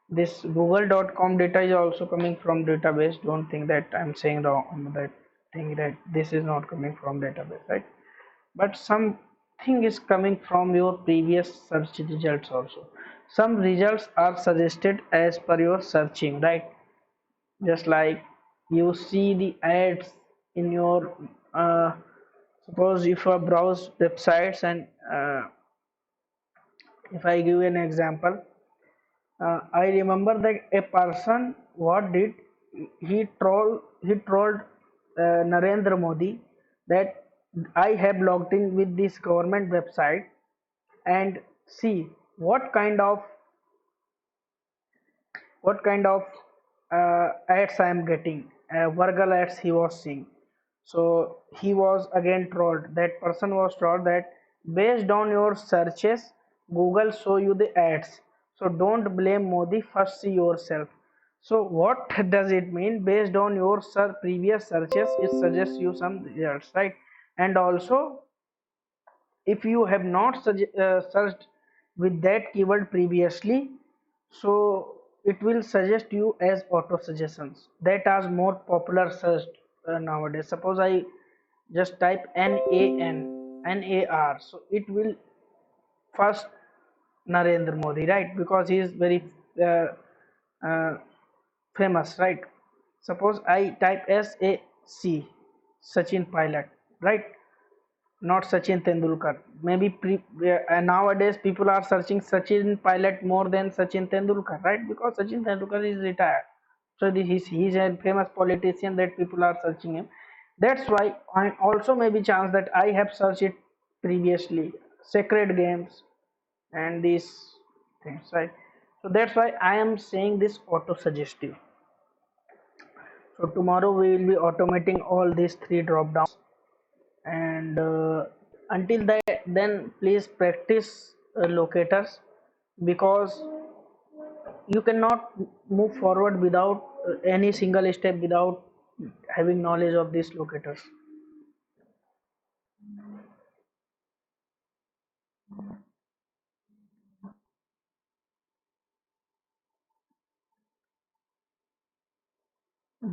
This google.com data is also coming from database. Don't think that I'm saying wrong, that thing that this is not coming from database, right? But something is coming from your previous search results also. Some results are suggested as per your searching, right? Just like you see the ads in your suppose if you browse websites and if I give an example, I remember that a person what did, he trolled Narendra Modi that I have logged in with this government website and see what kind of ads I am getting. Virgil ads he was seeing. So he was again trolled. That person was trolled that based on your searches, Google show you the ads. So don't blame Modi. First see yourself. So what does it mean? Based on your previous searches, it suggests you some results, right? And also, if you have not searched with that keyword previously, so it will suggest you as auto suggestions that are more popular searched nowadays. Suppose I just type NAR, so it will first Narendra Modi, right? Because he is very uh, uh, famous, right? Suppose I type SAC, Sachin Pilot, right? Not Sachin Tendulkar. Maybe nowadays people are searching Sachin Pilot more than Sachin Tendulkar, right? Because Sachin Tendulkar is retired. So he's a famous politician that people are searching him. That's why I also maybe chance that I have searched it previously. Sacred games and these things, right? So that's why I am saying this auto suggestive. So tomorrow we will be automating all these three drop downs, and until that then please practice locators, because you cannot move forward without any single step without having knowledge of these locators.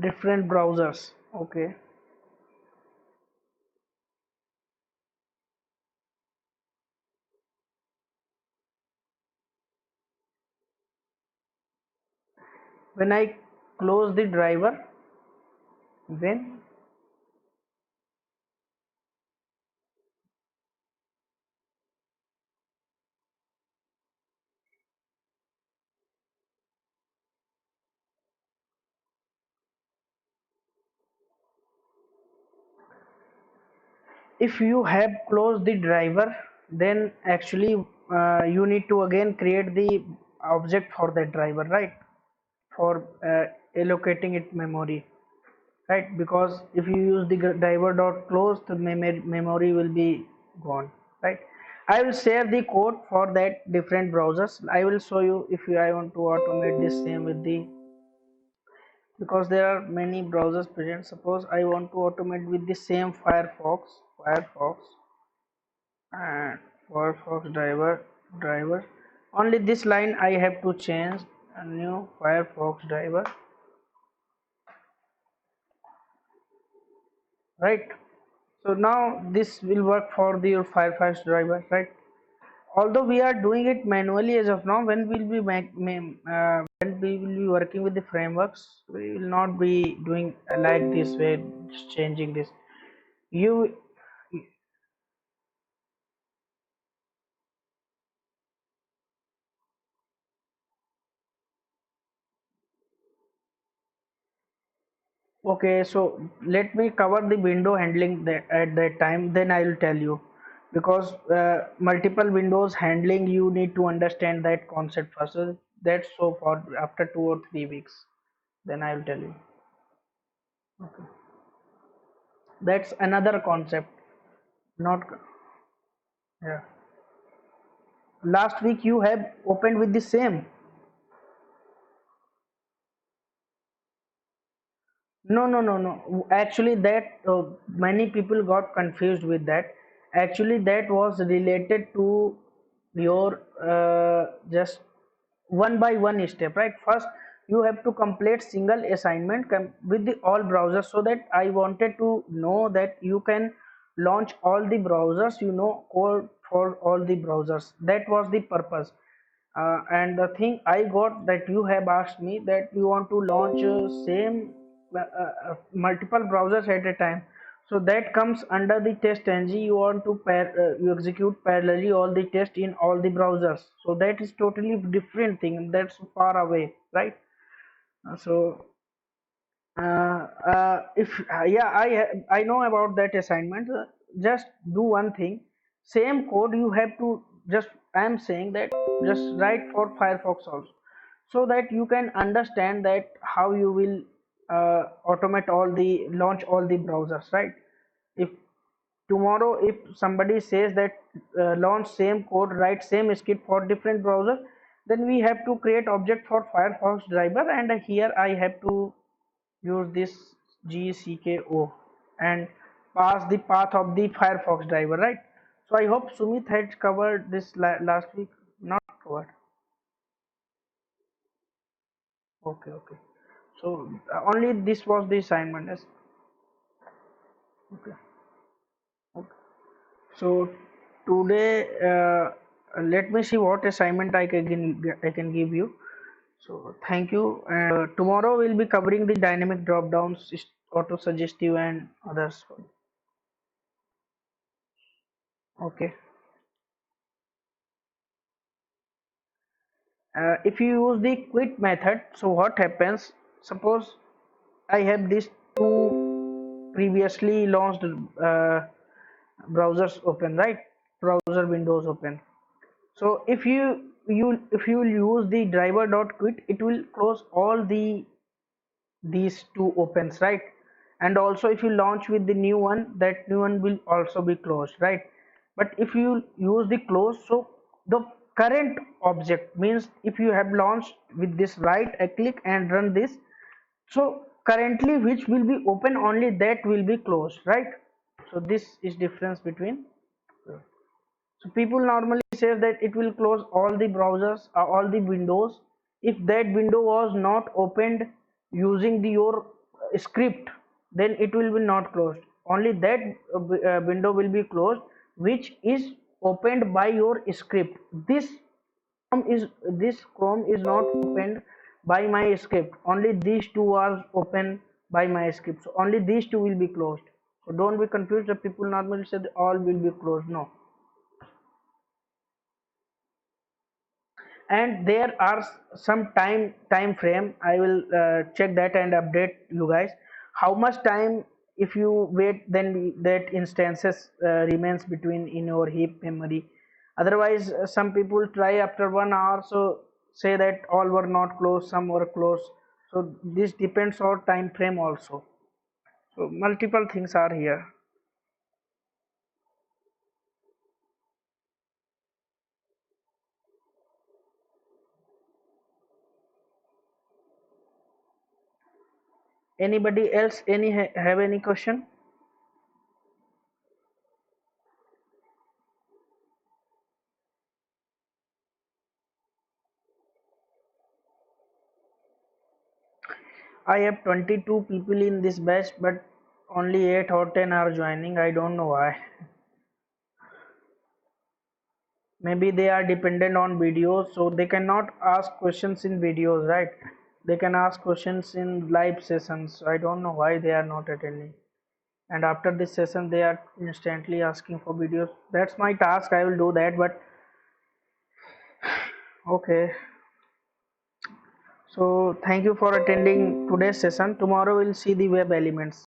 Different browsers, okay. When I close the driver, when if you have closed the driver, then actually you need to again create the object for that driver, right? For allocating it memory, right? Because if you use the driver dot close, the memory will be gone, right? I will share the code for that different browsers. I will show you if I want to automate this same with the, because there are many browsers present. Suppose I want to automate with the same Firefox and Firefox driver. Only this line I have to change, a new Firefox driver, right? So now this will work for the your Firefox driver, right? Although we are doing it manually as of now, when when we will be working with the frameworks, we will not be doing like this way, just changing this. You okay? So let me cover the window handling that at that time. Then I will tell you, because multiple windows handling, you need to understand that concept first. So that's so for after 2 or 3 weeks. Then I will tell you. That's another concept. Not yeah. Last week you have opened with the same. No. Actually, that many people got confused with that. Actually, that was related to your just one by one step, right? First, you have to complete single assignment with the all browsers, so that I wanted to know that you can launch all the browsers, code for all the browsers. That was the purpose. And the thing I got, that you have asked me that you want to launch same multiple browsers at a time, so that comes under the test ng. You want to you execute parallelly all the test in all the browsers, so that is totally different thing, that's far away, right? So if yeah, I know about that assignment. Just do one thing. Same code you have to, just I am saying that, just write for Firefox also, so that you can understand that how you will automate all the launch all the browsers, right? If tomorrow if somebody says that launch same code, write same script for different browser, then we have to create object for Firefox driver, and here I have to use this gcko and pass the path of the Firefox driver, right? So I hope Sumit had covered this last week. Not covered. Okay. So only this was the assignment, yes. Okay. Okay. So today, let me see what assignment I can give you. So thank you. And tomorrow we'll be covering the dynamic drop downs, auto suggestive, and others. Okay. If you use the quit method, so what happens? Suppose I have these two previously launched browsers open, right? Browser windows open. So if you will use the driver.quit, it will close all these two opens, right? And also if you launch with the new one, that new one will also be closed, right? But if you use the close, so the current object means, if you have launched with this, right click and run this, so currently which will be open, only that will be closed, right? So this is difference between. So people normally says that it will close all the browsers, all the windows, if that window was not opened using your script, then it will be not closed. Only that window will be closed which is opened by your script. This Chrome is not opened by my script. Only these two are open by my script. So only these two will be closed. So don't be confused. The people normally say that all will be closed. No. And there are some time frame. I will check that and update you guys how much time. If you wait, then that instances remains between in your heap memory. Otherwise, some people try after 1 hour, so say that all were not closed, some were closed. So this depends on time frame also. So multiple things are here. Anybody else have any question? I have 22 people in this batch, but only 8 or 10 are joining. I don't know why. Maybe they are dependent on videos, so they cannot ask questions in videos, right? They can ask questions in live sessions. I don't know why they are not attending. And after this session, they are instantly asking for videos. That's my task. I will do that, but okay. So thank you for attending today's session. Tomorrow we'll see the web elements.